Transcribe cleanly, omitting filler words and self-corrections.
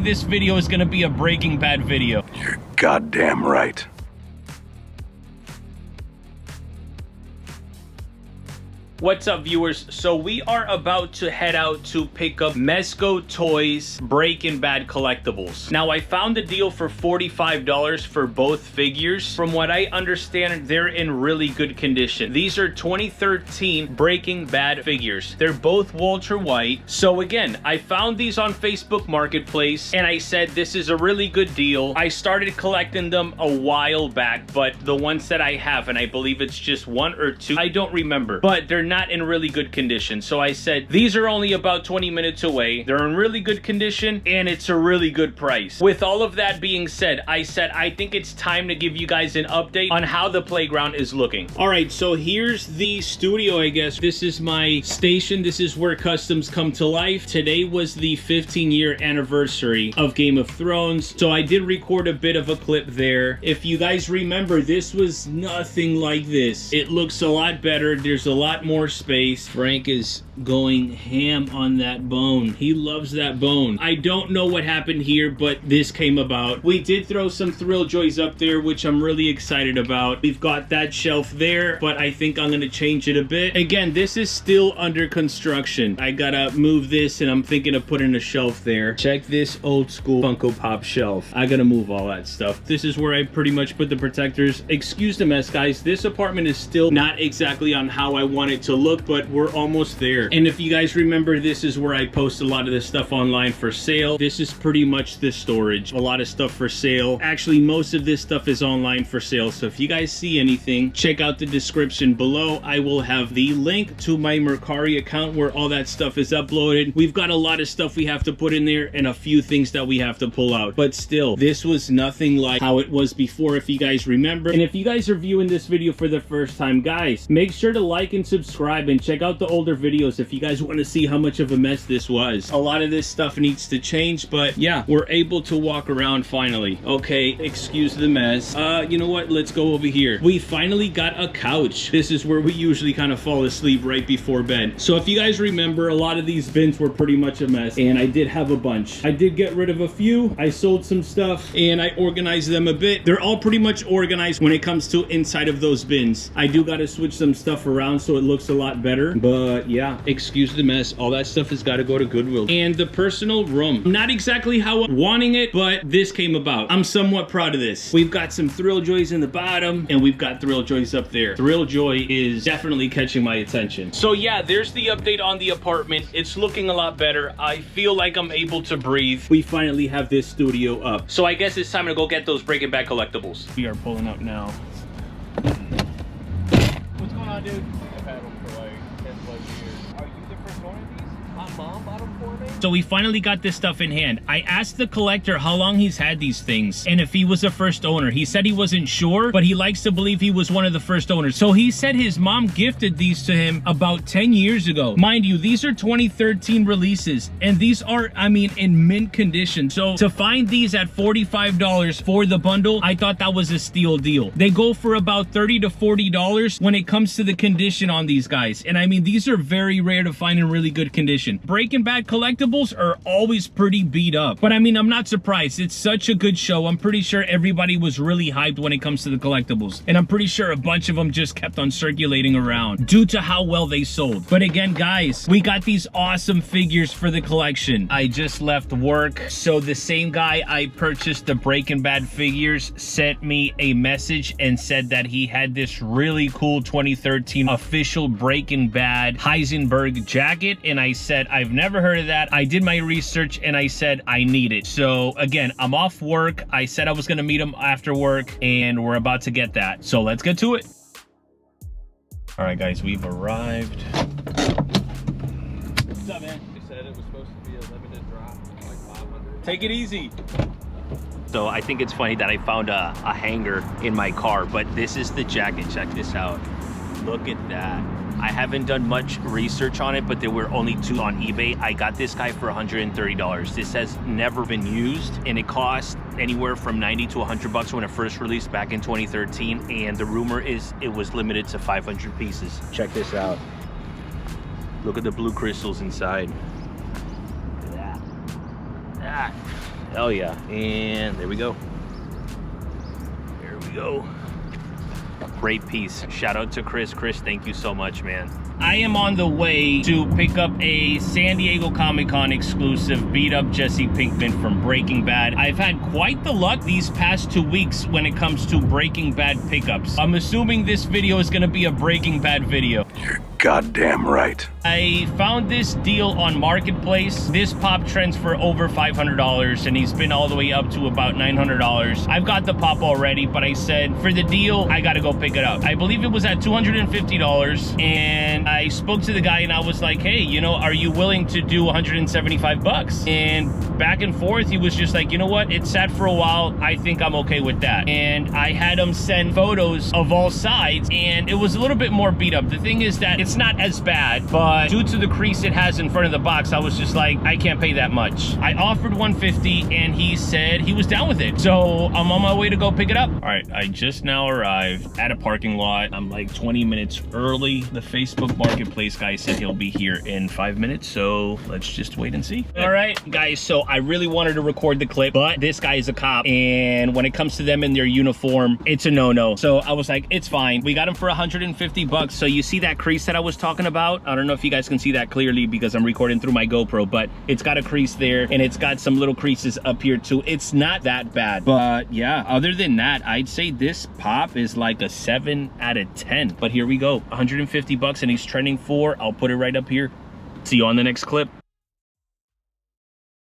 this video is gonna be a Breaking Bad video. You're goddamn right. What's up, viewers? So we are about to head out to pick up Mezco Toys Breaking Bad collectibles. Now, I found a deal for $45 for both figures. From what I understand, they're in really good condition. These are 2013 Breaking Bad figures. They're both Walter White. So again, I found these on Facebook Marketplace and I said this is a really good deal. I started collecting them a while back, but the ones that I have, and I believe it's just one or two, I don't remember, but they're not in really good condition. So I said these are only about 20 minutes away. They're in really good condition and it's a really good price. With all of that being said, I think it's time to give you guys an update on how the playground is looking. All right, so here's the studio, I guess. This is my station. This is where customs come to life. Today was the 15-year anniversary of Game of Thrones, so I did record a bit of a clip there. If you guys remember, this was nothing like this. It looks a lot better. There's a lot more space. Frank is going ham on that bone. He loves that bone. I don't know what happened here, but this came about. We did throw some Thrill Joys up there, which I'm really excited about. We've got that shelf there, but I think I'm gonna change it a bit. Again, this is still under construction. I gotta move this and I'm thinking of putting a shelf there. Check this old school Funko Pop shelf. I gotta move all that stuff. This is where I pretty much put the protectors. Excuse the mess, guys. This apartment is still not exactly on how I want it to look, but we're almost there. And if you guys remember, this is where I post a lot of this stuff online for sale. This is pretty much the storage. A lot of stuff for sale. Actually, most of this stuff is online for sale. So if you guys see anything, check out the description below. I will have the link to my Mercari account where all that stuff is uploaded. We've got a lot of stuff we have to put in there and a few things that we have to pull out. But still, this was nothing like how it was before, if you guys remember. And if you guys are viewing this video for the first time, guys, make sure to like and subscribe and check out the older videos if you guys want to see how much of a mess this was. A lot of this stuff needs to change, but yeah, we're able to walk around finally. Okay, excuse the mess. You know what? Let's go over here. We finally got a couch. This is where we usually kind of fall asleep right before bed. So if you guys remember, a lot of these bins were pretty much a mess, and I did have a bunch. I did get rid of a few. I sold some stuff, and I organized them a bit. They're all pretty much organized when it comes to inside of those bins. I do got to switch some stuff around so it looks a lot better, but yeah, excuse the mess. All that stuff has got to go to Goodwill. And the personal room, not exactly how I'm wanting it, but this came about. I'm somewhat proud of this. We've got some Thrill Joys in the bottom and we've got Thrill Joys up there. Thrill Joy is definitely catching my attention. So yeah, there's the update on the apartment. It's looking a lot better. I feel like I'm able to breathe. We finally have this studio up. So I guess it's time to go get those Breaking Bad collectibles. We are pulling up now. What's going on, dude? I've had them for like 10 plus years. Are you the first one of these? My mom bought them for me. So we finally got this stuff in hand. I asked the collector how long he's had these things and if he was a first owner. He said he wasn't sure, but he likes to believe he was one of the first owners. So he said his mom gifted these to him about 10 years ago. Mind you, these are 2013 releases and these are, I mean, in mint condition. So to find these at $45 for the bundle, I thought that was a steal deal. They go for about $30 to $40 when it comes to the condition on these guys. And I mean, these are very rare to find in really good condition. Breaking Bad collectibles are always pretty beat up, but I mean, I'm not surprised. It's such a good show. I'm pretty sure everybody was really hyped when it comes to the collectibles, and I'm pretty sure a bunch of them just kept on circulating around due to how well they sold. But again, guys, we got these awesome figures for the collection. I just left work, so the same guy I purchased the Breaking Bad figures sent me a message and said that he had this really cool 2013 official Breaking Bad Heisenberg jacket, and I said, I've never heard of that. I did my research and I said I need it. So again, I'm off work. I said I was gonna meet him after work and we're about to get that. So let's get to it. All right, guys, we've arrived. What's up, man? They said it was supposed to be a limited drop, like 500. Take it easy. So I think it's funny that I found a hanger in my car, but this is the jacket. Check this out. Look at that. I haven't done much research on it, but there were only two on eBay. I got this guy for $130. This has never been used, and it cost anywhere from 90 to 100 bucks when it first released back in 2013. And the rumor is it was limited to 500 pieces. Check this out. Look at the blue crystals inside. Look at that. Hell yeah. And there we go. There we go. Great piece. Shout out to Chris. Chris, thank you so much, man. I am on the way to pick up a San Diego Comic-Con exclusive beat up Jesse Pinkman from Breaking Bad. I've had quite the luck these past 2 weeks when it comes to Breaking Bad pickups. I'm assuming this video is gonna be a Breaking Bad video. You're goddamn right. I found this deal on Marketplace. This pop trends for over $500 and he's been all the way up to about $900. I've got the pop already, but I said for the deal, I gotta go pick it up. I believe it was at $250 and I spoke to the guy and I was like, hey, you know, are you willing to do 175 bucks? And back and forth, he was just like, you know what? It sat for a while. I think I'm okay with that. And I had him send photos of all sides and it was a little bit more beat up. The thing is that it's not as bad, but due to the crease it has in front of the box, I was just like, I can't pay that much. I offered 150 and he said he was down with it. So I'm on my way to go pick it up. All right, I just now arrived at a parking lot. I'm like 20 minutes early. The Facebook Marketplace guy said he'll be here in 5 minutes, so let's just wait and see. All right, guys, so I really wanted to record the clip, but this guy is a cop, and when it comes to them in their uniform, it's a no-no. So I was like, it's fine. We got him for 150 bucks. So you see that crease that I was talking about? I don't know if you guys can see that clearly because I'm recording through my GoPro, but it's got a crease there, and it's got some little creases up here too. It's not that bad, but yeah, other than that, I'd say this pop is like a 7 out of 10. But here we go, 150 bucks, and he's trending for, I'll put it right up here. See you on the next clip.